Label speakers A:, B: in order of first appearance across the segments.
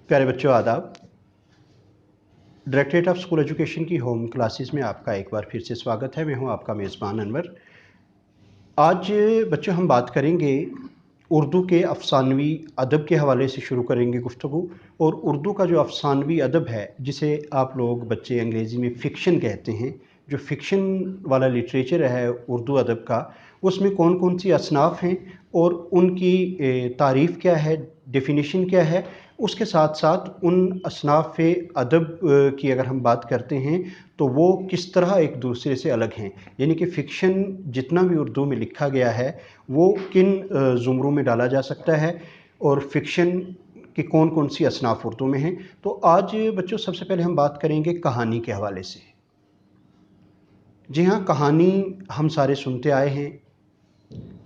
A: प्यारे बच्चों आदाब। डायरेक्टरेट ऑफ स्कूल एजुकेशन की होम क्लासेस में आपका एक बार फिर से स्वागत है। मैं हूं आपका मेज़बान अनवर। आज बच्चों हम बात करेंगे उर्दू के अफ़सानवी अदब के हवाले से शुरू करेंगे गुफ्तगू। और उर्दू का जो अफ़सानवी अदब है, जिसे आप लोग बच्चे अंग्रेज़ी में फ़िक्शन कहते हैं, जो फ़िक्शन वाला लिटरेचर है उर्दू अदब का, उसमें कौन कौन सी असनाफ़ हैं और उनकी तारीफ़ क्या है, डेफिनेशन क्या है। उसके साथ साथ उन असनाफ़ अदब की अगर हम बात करते हैं तो वो किस तरह एक दूसरे से अलग हैं, यानी कि फ़िक्शन जितना भी उर्दू में लिखा गया है वो किन ज़ुमरों में डाला जा सकता है और फ़िक्शन की कौन कौन सी असनाफ़ उर्दू में हैं। तो आज बच्चों सबसे पहले हम बात करेंगे कहानी के हवाले से। जी हाँ, कहानी हम सारे सुनते आए हैं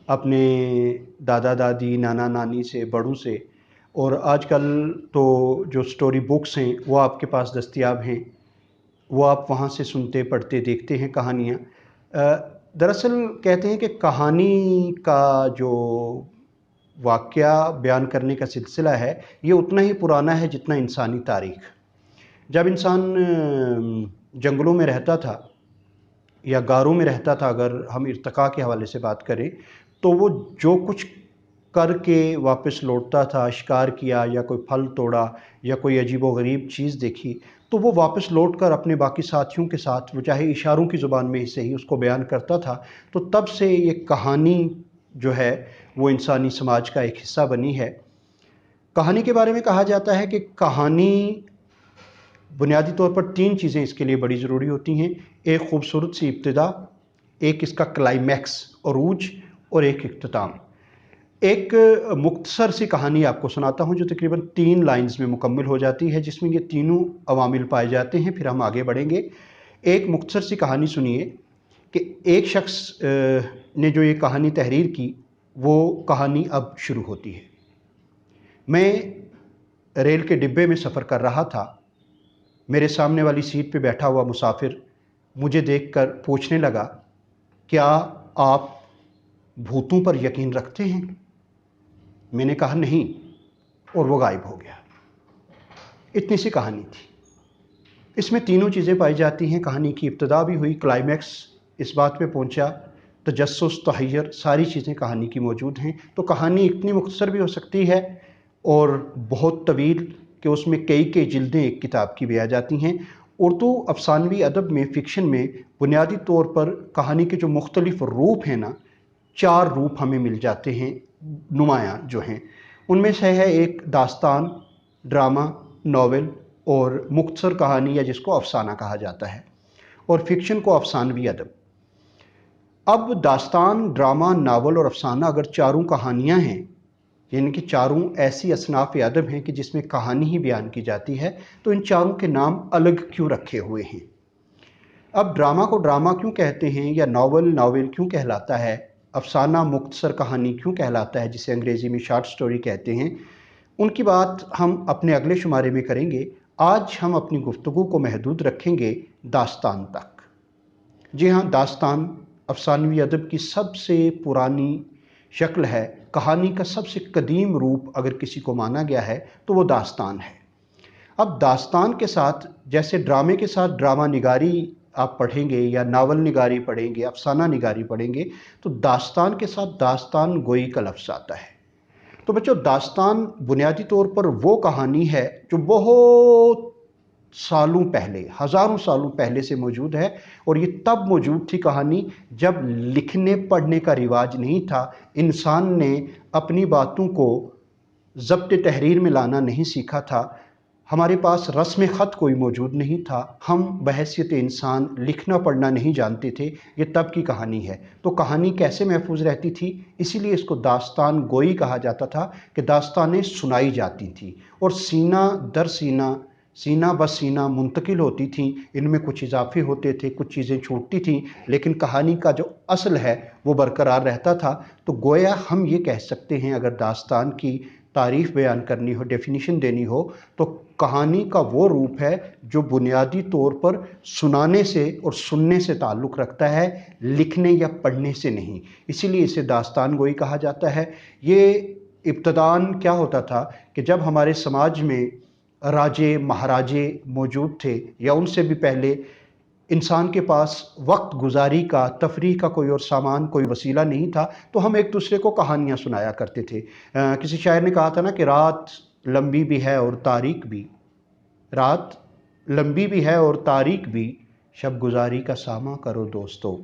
A: अपने दादा दादी, नाना नानी से, बड़ों से, और आजकल तो जो स्टोरी बुक्स हैं वो आपके पास दस्तयाब हैं, वो आप वहाँ से सुनते, पढ़ते, देखते हैं कहानियाँ। दरअसल कहते हैं कि कहानी का जो वाक़या बयान करने का सिलसिला है ये उतना ही पुराना है जितना इंसानी तारीख़। जब इंसान जंगलों में रहता था या गारों में रहता था, अगर हम इर्तिका के हवाले से बात करें, तो वो जो कुछ करके वापस लौटता था, शिकार किया या कोई फल तोड़ा या कोई अजीबोगरीब चीज़ देखी, तो वो वापस लौटकर अपने बाकी साथियों के साथ, वो चाहे इशारों की ज़ुबान में ही सही, उसको बयान करता था। तो तब से ये कहानी जो है वो इंसानी समाज का एक हिस्सा बनी है। कहानी के बारे में कहा जाता है कि कहानी बुनियादी तौर पर तीन चीज़ें इसके लिए बड़ी ज़रूरी होती हैं। एक खूबसूरत सी इब्तिदा, एक इसका क्लाइमैक्स अरूज, और एक इख्तिताम। एक मुख्तसर सी कहानी आपको सुनाता हूँ जो तकरीबन 3 लाइन्स में मुकम्मल हो जाती है, जिसमें ये तीनों अवामिल पाए जाते हैं। फिर हम आगे बढ़ेंगे। एक मुख्तसर सी कहानी सुनिए कि एक शख्स ने जो ये कहानी तहरीर की, वो कहानी अब शुरू होती है। मैं रेल के डिब्बे में सफ़र कर रहा था। मेरे सामने वाली सीट पे बैठा हुआ मुसाफिर मुझे देखकर पूछने लगा, क्या आप भूतों पर यकीन रखते हैं? मैंने कहा नहीं, और वो गायब हो गया। इतनी सी कहानी थी। इसमें तीनों चीज़ें पाई जाती हैं। कहानी की इब्तिदा भी हुई, क्लाइमैक्स इस बात पे पहुंचा, तजस्सुस, तहय्युर, सारी चीज़ें कहानी की मौजूद हैं। तो कहानी इतनी मुख्तसर भी हो सकती है और बहुत तवील कि उसमें कई जिल्दें एक किताब की भी आ जाती हैं। उर्दू अफसानवी अदब में, फ़िक्शन में बुनियादी तौर पर कहानी के जो मुख्तलिफ़ रूप हैं ना, 4 रूप हमें मिल जाते हैं नुमायाँ जो हैं। उनमें से है एक दास्तान, ड्रामा, नावल और मुख्तसर कहानी, या जिसको अफसाना कहा जाता है, और फ़िक्शन को अफसानवी अदब। अब दास्तान, ड्रामा, नावल और अफसाना अगर चारों कहानियाँ हैं, यानी कि चारों ऐसी असनाफ़ अदब हैं कि जिसमें कहानी ही बयान की जाती है, तो इन चारों के नाम अलग क्यों रखे हुए हैं? अब ड्रामा को ड्रामा क्यों कहते हैं, या नावल नावल क्यों कहलाता है, अफसाना मुख्तसर कहानी क्यों कहलाता है, जिसे अंग्रेज़ी में शॉर्ट स्टोरी कहते हैं, उनकी बात हम अपने अगले शुमारे में करेंगे। आज हम अपनी गुफ्तगू को महदूद रखेंगे दास्तान तक। जी हाँ, दास्तान अफसानवी अदब की सबसे पुरानी शक्ल है। कहानी का सबसे कदीम रूप अगर किसी को माना गया है तो वो दास्तान है। अब दास्तान के साथ, जैसे ड्रामे के साथ ड्रामा निगारी आप पढ़ेंगे या नावल निगारी पढ़ेंगे, अफसाना निगारी पढ़ेंगे, तो दास्तान के साथ दास्तान गोई का लफ्ज़ आता है। तो बच्चों, दास्तान बुनियादी तौर पर वो कहानी है जो बहुत सालों पहले, हज़ारों सालों पहले से मौजूद है। और ये तब मौजूद थी कहानी जब लिखने पढ़ने का रिवाज नहीं था। इंसान ने अपनी बातों को ज़ब्त तहरीर में लाना नहीं सीखा था। हमारे पास रस्म ख़त कोई मौजूद नहीं था। हम बहैसियत इंसान लिखना पढ़ना नहीं जानते थे। ये तब की कहानी है। तो कहानी कैसे महफूज रहती थी? इसीलिए इसको दास्तान गोई कहा जाता था कि दास्तानें सुनाई जाती थी और सीना दर सीना, सीना ब सीना मुंतकिल होती थी। इनमें कुछ इजाफे होते थे, कुछ चीज़ें छूटती थीं, लेकिन कहानी का जो असल है वो बरकरार रहता था। तो गोया हम ये कह सकते हैं, अगर दास्तान की तारीफ़ बयान करनी हो, डेफिनेशन देनी हो, तो कहानी का वो रूप है जो बुनियादी तौर पर सुनाने से और सुनने से ताल्लुक़ रखता है, लिखने या पढ़ने से नहीं। इसीलिए इसे दास्तान गोई कहा जाता है। ये इब्तदान क्या होता था कि जब हमारे समाज में राजे महाराजे मौजूद थे या उनसे भी पहले इंसान के पास वक्त गुजारी का, तफरीह का कोई और सामान, कोई वसीला नहीं था, तो हम एक दूसरे को कहानियाँ सुनाया करते थे। किसी शायर ने कहा था ना कि रात लंबी भी है और तारीक भी, रात लंबी भी है और तारीक भी, शब गुजारी का सामा करो दोस्तों,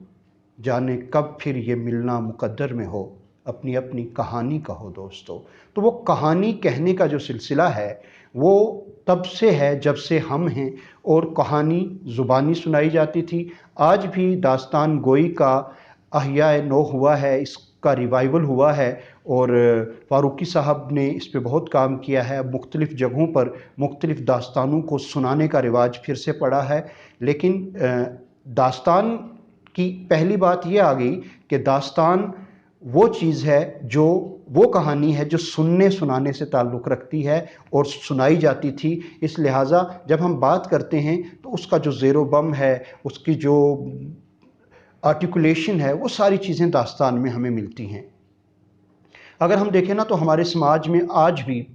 A: जाने कब फिर ये मिलना मुकद्दर में हो, अपनी अपनी कहानी कहो दोस्तों। तो वो कहानी कहने का जो सिलसिला है वो तब से है जब से हम हैं, और कहानी ज़ुबानी सुनाई जाती थी। आज भी दास्तान गोई का अहयाए नो हुआ है, इसका रिवाइवल हुआ है, और फ़ारूक़ी साहब ने इस पे बहुत काम किया है। मुख्तलिफ़ जगहों पर मुख्तलिफ़ दास्तानों को सुनाने का रिवाज फिर से पड़ा है। लेकिन दास्तान की पहली बात ये आ गई कि दास्तान वो चीज़ है, जो वो कहानी है जो सुनने सुनाने से ताल्लुक़ रखती है और सुनाई जाती थी। इस लिहाजा जब हम बात करते हैं तो उसका जो ज़ेरो बम है, उसकी जो आर्टिकुलेशन है, वो सारी चीज़ें दास्तान में हमें मिलती हैं। अगर हम देखें ना तो हमारे समाज में आज भी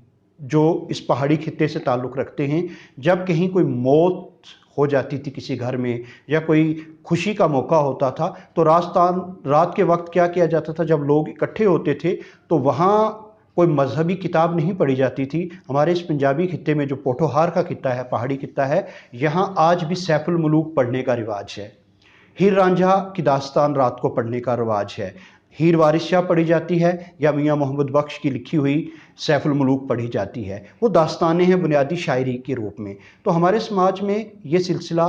A: जो इस पहाड़ी खित्ते से ताल्लुक़ रखते हैं, जब कहीं कोई मौत हो जाती थी किसी घर में या कोई खुशी का मौका होता था, तो रात के वक्त क्या किया जाता था, जब लोग इकट्ठे होते थे तो वहाँ कोई मजहबी किताब नहीं पढ़ी जाती थी। हमारे इस पंजाबी खित्ते में जो पोठोहार का खित्ता है, पहाड़ी खित्ता है, यहाँ आज भी सैफुल मुलूक पढ़ने का रिवाज है। हीर रांझा की दास्तान रात को पढ़ने का रिवाज है। हीर वारिस शाह पढ़ी जाती है या मियाँ मोहम्मद बख्श की लिखी हुई सैफुल मुलूक पढ़ी जाती है। वो दास्तानें हैं बुनियादी शायरी के रूप में। तो हमारे समाज में ये सिलसिला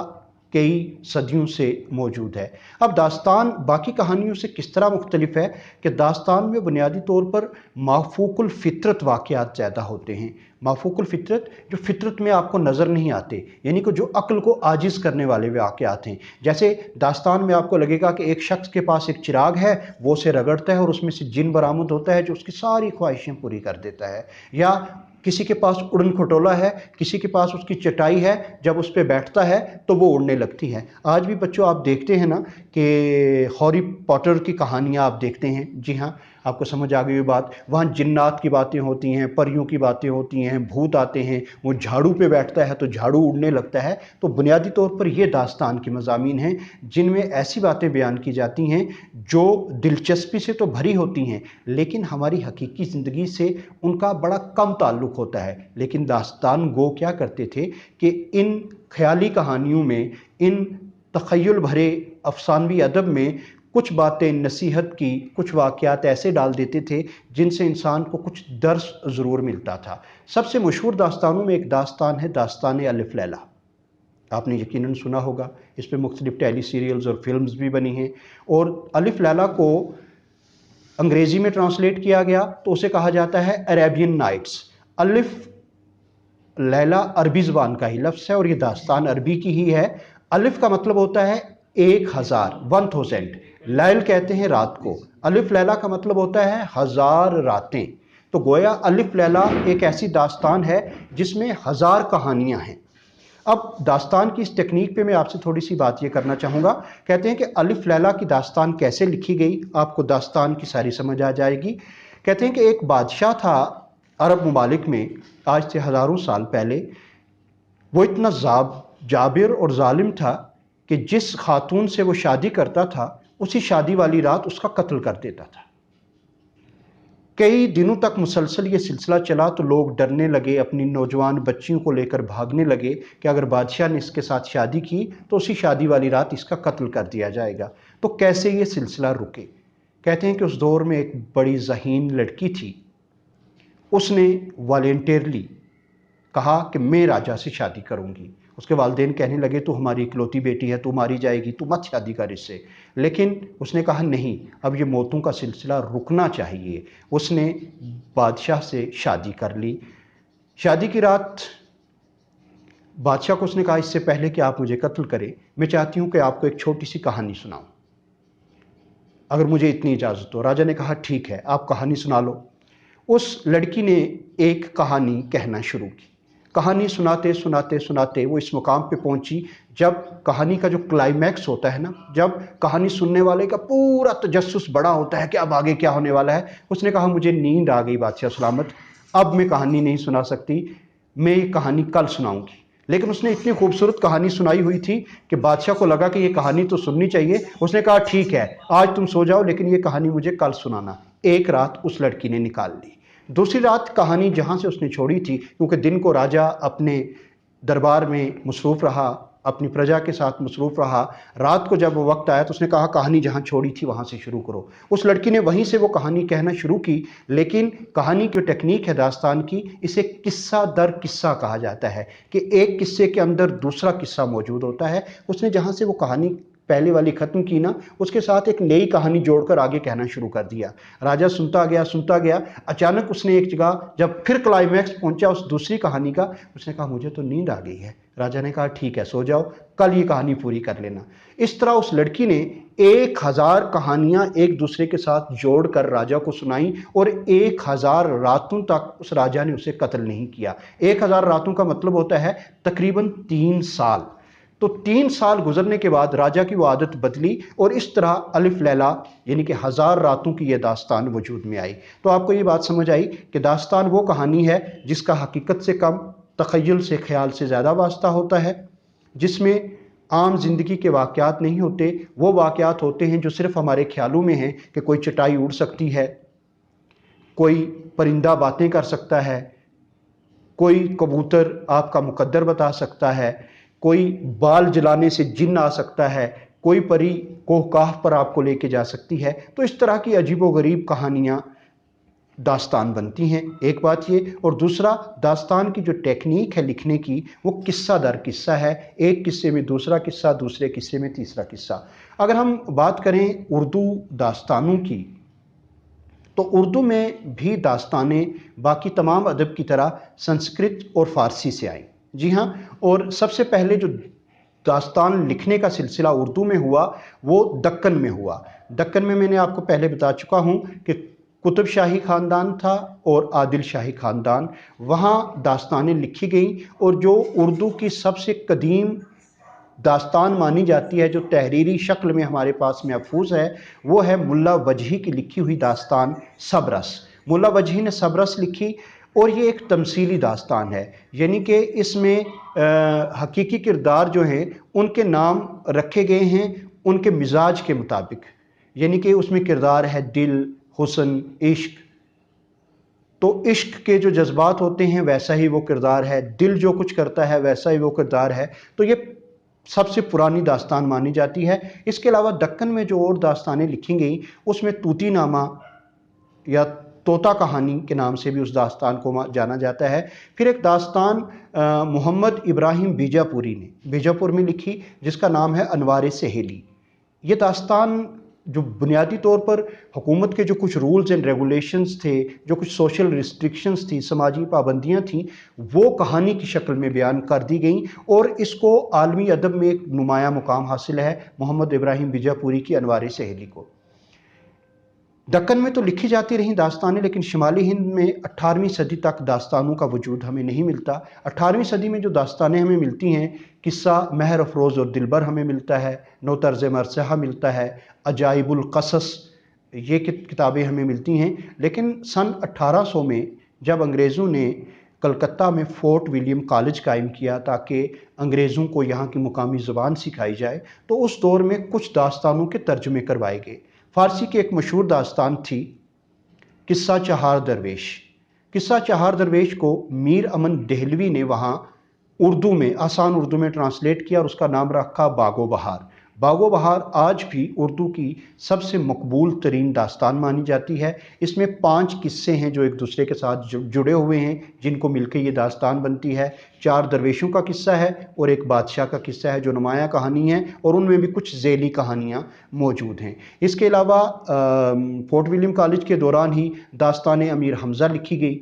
A: कई सदियों से मौजूद है। अब दास्तान बाकी कहानियों से किस तरह मुख्तलिफ है कि दास्तान में बुनियादी तौर पर माफूकुल फितरत वाक़यात ज़्यादा होते हैं। माफूकुल फितरत, जो फितरत में आपको नज़र नहीं आते, यानी कि जो अक्ल को आजिज़ करने वाले वाक़यात हैं। जैसे दास्तान में आपको लगेगा कि एक शख्स के पास एक चिराग है, वो उसे रगड़ता है और उसमें से जिन बरामद होता है जो उसकी सारी ख्वाहिशें पूरी कर देता है। या किसी के पास उड़न खटोला है, किसी के पास उसकी चटाई है, जब उस पर बैठता है तो वो उड़ने लगती है। आज भी बच्चों आप देखते हैं ना कि हैरी पॉटर की कहानियाँ आप देखते हैं, जी हाँ, आपको समझ आ गई बात। वहाँ जिन्नात की बातें होती हैं, परियों की बातें होती हैं, भूत आते हैं, वो झाड़ू पे बैठता है तो झाड़ू उड़ने लगता है। तो बुनियादी तौर पर ये दास्तान के मज़ामीन हैं जिनमें ऐसी बातें बयान की जाती हैं जो दिलचस्पी से तो भरी होती हैं, लेकिन हमारी हकीकी ज़िंदगी से उनका बड़ा कम ताल्लुक़ होता है। लेकिन दास्तान गो क्या करते थे कि इन ख्याली कहानियों में, इन तख़य्युल भरे अफसानवी अदब में कुछ बातें नसीहत की, कुछ वाक़यात ऐसे डाल देते थे जिनसे इंसान को कुछ दर्स ज़रूर मिलता था। सबसे मशहूर दास्तानों में एक दास्तान है दास्तान अलिफ लैला। आपने यकीनन सुना होगा, इस पर मुख्तलिफ टेली सीरियल्स और फिल्म्स भी बनी हैं। और अलिफ लैला को अंग्रेज़ी में ट्रांसलेट किया गया तो उसे कहा जाता है अरेबियन नाइट्स। अलिफ लैला अरबी ज़बान का ही लफ्ज़ है और ये दास्तान अरबी की ही है। अलिफ का मतलब होता है 1000, 1000। लैल कहते हैं रात को, अलिफ लैला का मतलब होता है 1000 रातें। तो गोया अलिफ लैला एक ऐसी दास्तान है जिसमें 1000 कहानियाँ हैं। अब दास्तान की इस टेक्निक पे मैं आपसे थोड़ी सी बात ये करना चाहूँगा। कहते हैं कि अलिफ लैला की दास्तान कैसे लिखी गई, आपको दास्तान की सारी समझ आ जाएगी। कहते हैं कि एक बादशाह था अरब ममालिक में, आज से हज़ारों साल पहले। वो इतना जाबिर और जालिम था कि जिस खातून से वो शादी करता था उसी शादी वाली रात उसका कत्ल कर देता था। कई दिनों तक मुसलसल ये सिलसिला चला तो लोग डरने लगे, अपनी नौजवान बच्चियों को लेकर भागने लगे कि अगर बादशाह ने इसके साथ शादी की तो उसी शादी वाली रात इसका कत्ल कर दिया जाएगा। तो कैसे ये सिलसिला रुके? कहते हैं कि उस दौर में एक बड़ी ज़हीन लड़की थी, उसने वॉलंटियरली कहा कि मैं राजा से शादी करूंगी। उसके वालिदैन कहने लगे तू हमारी इकलौती बेटी है, तू मारी जाएगी, तू मत शादी कर इससे। लेकिन उसने कहा नहीं, अब ये मौतों का सिलसिला रुकना चाहिए। उसने बादशाह से शादी कर ली। शादी की रात बादशाह को उसने कहा इससे पहले कि आप मुझे कत्ल करें, मैं चाहती हूँ कि आपको एक छोटी सी कहानी सुनाऊँ, अगर मुझे इतनी इजाज़त हो। राजा ने कहा ठीक है, आप कहानी सुना लो। उस लड़की ने एक कहानी कहना शुरू की। कहानी सुनाते सुनाते सुनाते वो इस मुकाम पे पहुंची जब कहानी का जो क्लाइमैक्स होता है ना, जब कहानी सुनने वाले का पूरा तजस्सुस बड़ा होता है कि अब आगे क्या होने वाला है। उसने कहा मुझे नींद आ गई बादशाह सलामत, अब मैं कहानी नहीं सुना सकती, मैं ये कहानी कल सुनाऊंगी। लेकिन उसने इतनी खूबसूरत कहानी सुनाई हुई थी कि बादशाह को लगा कि ये कहानी तो सुननी चाहिए। उसने कहा ठीक है, आज तुम सो जाओ, लेकिन ये कहानी मुझे कल सुनाना। एक रात उस लड़की ने निकाल ली। दूसरी रात कहानी जहाँ से उसने छोड़ी थी, क्योंकि दिन को राजा अपने दरबार में मसरूफ़ रहा, अपनी प्रजा के साथ मसरूफ़ रहा, रात को जब वो वक्त आया तो उसने कहा कहानी जहाँ छोड़ी थी वहाँ से शुरू करो। उस लड़की ने वहीं से वो कहानी कहना शुरू की। लेकिन कहानी की टेक्निक है दास्तान की, इसे किस्सा दर किस्सा कहा जाता है कि एक किस्से के अंदर दूसरा किस्सा मौजूद होता है। उसने जहाँ से वो कहानी पहले वाली ख़त्म की ना, उसके साथ एक नई कहानी जोड़कर आगे कहना शुरू कर दिया। राजा सुनता गया। अचानक उसने एक जगह जब फिर क्लाइमैक्स पहुंचा उस दूसरी कहानी का, उसने कहा मुझे तो नींद आ गई है। राजा ने कहा ठीक है, सो जाओ, कल ये कहानी पूरी कर लेना। इस तरह उस लड़की ने 1000 कहानियां एक दूसरे के साथ जोड़कर राजा को सुनाई और 1000 रातों तक उस राजा ने उसे कत्ल नहीं किया। 1000 रातों का मतलब होता है तकरीबन 3 साल। तो 3 साल गुजरने के बाद राजा की वो आदत बदली और इस तरह अलिफ लैला यानी कि 1000 रातों की यह दास्तान वजूद में आई। तो आपको ये बात समझ आई कि दास्तान वो कहानी है जिसका हकीकत से कम, तख़य्युल से, ख्याल से ज़्यादा वास्ता होता है, जिसमें आम जिंदगी के वाक़यात नहीं होते। वो वाक़यात होते हैं जो सिर्फ हमारे ख्यालों में हैं कि कोई चटाई उड़ सकती है, कोई परिंदा बातें कर सकता है, कोई कबूतर आपका मुकद्दर बता सकता है, कोई बाल जलाने से जिन्न आ सकता है, कोई परी कोहकाफ पर आपको लेके जा सकती है। तो इस तरह की अजीबोगरीब कहानियाँ दास्तान बनती हैं, एक बात ये। और दूसरा, दास्तान की जो टेक्निक है लिखने की, वो किस्सा दर किस्सा है। एक किस्से में दूसरा किस्सा, दूसरे किस्से में तीसरा किस्सा। अगर हम बात करें उर्दू दास्तानों की, तो उर्दू में भी दास्तानें बाकी तमाम अदब की तरह संस्कृत और फ़ारसी से आई। जी हाँ, और सबसे पहले जो दास्तान लिखने का सिलसिला उर्दू में हुआ वो दक्कन में हुआ। दक्कन में मैंने आपको पहले बता चुका हूँ कि कुतुब शाही ख़ानदान था और आदिल शाही ख़ानदान, वहाँ दास्तानें लिखी गईं। और जो उर्दू की सबसे कदीम दास्तान मानी जाती है, जो तहरीरी शक्ल में हमारे पास महफूज है, वो है मुल्ला वजही की लिखी हुई दास्तान सबरस। मुल्ला वजही ने सबरस लिखी और ये एक तमसीली दास्तान है, यानी कि इसमें हकीकी किरदार जो हैं उनके नाम रखे गए हैं उनके मिजाज के मुताबिक। यानी कि उसमें किरदार है दिल, हुस्न, इश्क। तो इश्क के जो जज्बात होते हैं वैसा ही वो किरदार है, दिल जो कुछ करता है वैसा ही वो किरदार है। तो ये सबसे पुरानी दास्तान मानी जाती है। इसके अलावा दक्कन में जो और दास्तानें लिखी गई, उसमें तूती नामा या तोता कहानी के नाम से भी उस दास्तान को जाना जाता है। फिर एक दास्तान मोहम्मद इब्राहिम बीजापुरी ने बीजापुर में लिखी, जिसका नाम है अनवार सहेली। ये दास्तान जो बुनियादी तौर पर हुकूमत के जो कुछ रूल्स एंड रेगुलेशंस थे, जो कुछ सोशल रिस्ट्रिक्शंस थी, समाजी पाबंदियां थीं, वो कहानी की शक्ल में बयान कर दी गई और इसको आलमी अदब में एक नुमाया मुकाम हासिल है मोहम्मद इब्राहिम बीजापुरी की अनवार सहेली को। दक्कन में तो लिखी जाती रहीं दास्तानें, लेकिन शुमाली हिंद में 18वीं सदी तक दास्तानों का वजूद हमें नहीं मिलता। 18वीं सदी में जो दास्तानें हमें मिलती हैं, किस्सा महर अफरोज़ और दिलबर हमें मिलता है, नौ तर्ज़ मरसहा मिलता है, अजाइबुल क़सस, ये किताबें हमें मिलती हैं। लेकिन सन 1800 में जब अंग्रेज़ों ने कलकत्ता में फ़ोर्ट विलियम कॉलेज कायम किया ताकि अंग्रेज़ों को यहाँ की मुकामी ज़ुबान सिखाई जाए, तो उस दौर में कुछ दास्तानों के तर्जुमे करवाए गए। फ़ारसी की एक मशहूर दास्तान थी किस्सा चहार दरवेश। किस्सा चहार दरवेश को मीर अमन देहलवी ने वहाँ उर्दू में, आसान उर्दू में ट्रांसलेट किया और उसका नाम रखा बागो बहार। बागो बहार आज भी उर्दू की सबसे मकबूल तरीन दास्तान मानी जाती है। इसमें 5 किस्से हैं जो एक दूसरे के साथ जुड़े हुए हैं, जिनको मिलकर ये दास्तान बनती है। 4 दरवेशों का किस्सा है और एक बादशाह का किस्सा है जो नुमाया कहानी है, और उनमें भी कुछ ज़ेली कहानियाँ मौजूद हैं। इसके अलावा फ़ोर्ट विलियम कॉलेज के दौरान ही दास्तान अमीर हमज़ा लिखी गई।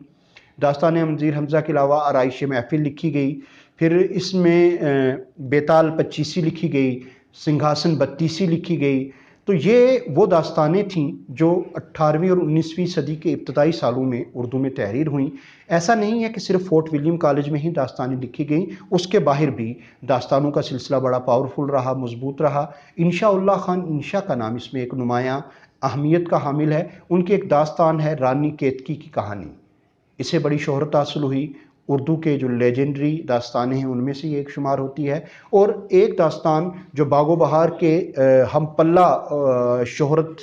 A: दास्तान अमीर हमज़ा के अलावा आराइश महफिल लिखी गई। फिर इसमें बेताल पच्चीसी लिखी गई, सिंहासन बत्तीसी लिखी गई। तो ये वो दास्तानें थीं जो 18वीं और 19वीं सदी के इब्तदाई सालों में उर्दू में तहरीर हुई। ऐसा नहीं है कि सिर्फ फ़ोर्ट विलियम कॉलेज में ही दास्तानें लिखी गईं, उसके बाहर भी दास्तानों का सिलसिला बड़ा पावरफुल रहा, मजबूत रहा। इंशा उल्लाह खान इंशा का नाम इसमें एक नुमाया अहमियत का हामिल है। उनकी एक दास्तान है रानी केतकी की कहानी, इसे बड़ी शोहरत हासिल हुई اردو کے جو لیجنڈری داستانیں ہیں ان میں سے یہ ایک شمار ہوتی ہے۔ اور ایک داستان جو باغ و بہار کے ہم پلہ شہرت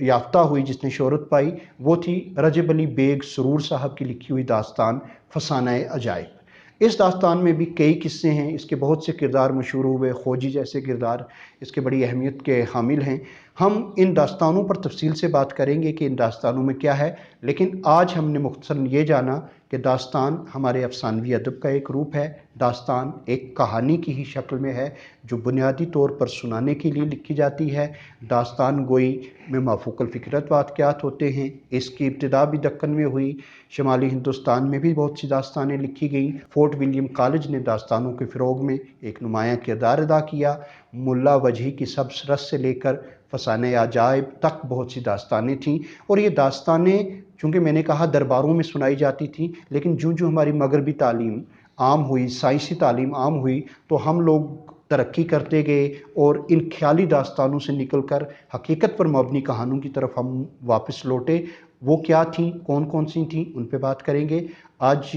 A: یافتہ ہوئی، جس نے شہرت پائی، وہ تھی رجب علی بیگ سرور صاحب کی لکھی ہوئی داستان فسانہ عجائب۔ اس داستان میں بھی کئی قصے ہیں، اس کے بہت سے کردار مشہور ہوئے، خوجی جیسے کردار اس کے بڑی اہمیت کے حامل ہیں۔ ہم ان داستانوں پر تفصیل سے بات کریں گے کہ ان داستانوں میں کیا ہے، لیکن آج ہم نے مختصراً یہ جانا کہ داستان ہمارے افسانوی ادب کا ایک روپ ہے، داستان ایک کہانی کی ہی شکل میں ہے جو بنیادی طور پر سنانے کے لیے لکھی جاتی ہے۔ داستان گوئی میں مافوق الفکرت واقعات ہوتے ہیں۔ اس کی ابتدا بھی دکن میں ہوئی، شمالی ہندوستان میں بھی بہت سی داستانیں لکھی گئیں۔ فورٹ ولیم کالج نے داستانوں کے فروغ میں ایک نمایاں کردار ادا کیا۔ ملا وجہی کی سبز رس سے لے کر فسانہ عجائب تک بہت سی داستانیں تھیں، اور یہ داستانیں چونکہ میں نے کہا درباروں میں سنائی جاتی تھیں، لیکن جو ہماری مغربی تعلیم عام ہوئی، سائنسی تعلیم عام ہوئی، تو ہم لوگ ترقی کرتے گئے اور ان خیالی داستانوں سے نکل کر حقیقت پر مبنی کہانیوں کی طرف ہم واپس لوٹے۔ وہ کیا تھیں، کون کون سی تھیں، ان پہ بات کریں گے۔ آج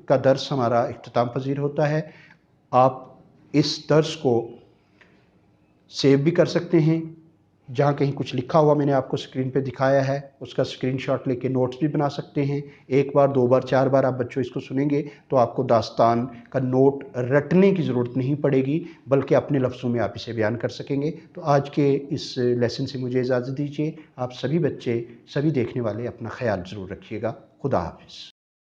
A: کا درس ہمارا اختتام پذیر ہوتا ہے۔ آپ اس درس کو سیو بھی کر سکتے ہیں، جہاں کہیں کچھ لکھا ہوا میں نے آپ کو سکرین پہ دکھایا ہے، اس کا سکرین شاٹ لے کے نوٹس بھی بنا سکتے ہیں۔ ایک بار، دو بار، چار بار آپ بچوں اس کو سنیں گے تو آپ کو داستان کا نوٹ رٹنے کی ضرورت نہیں پڑے گی، بلکہ اپنے لفظوں میں آپ اسے بیان کر سکیں گے۔ تو آج کے اس لیسن سے مجھے اجازت دیجیے۔ آپ سبھی بچے، سبھی دیکھنے والے اپنا خیال ضرور رکھیے گا۔ خدا حافظ۔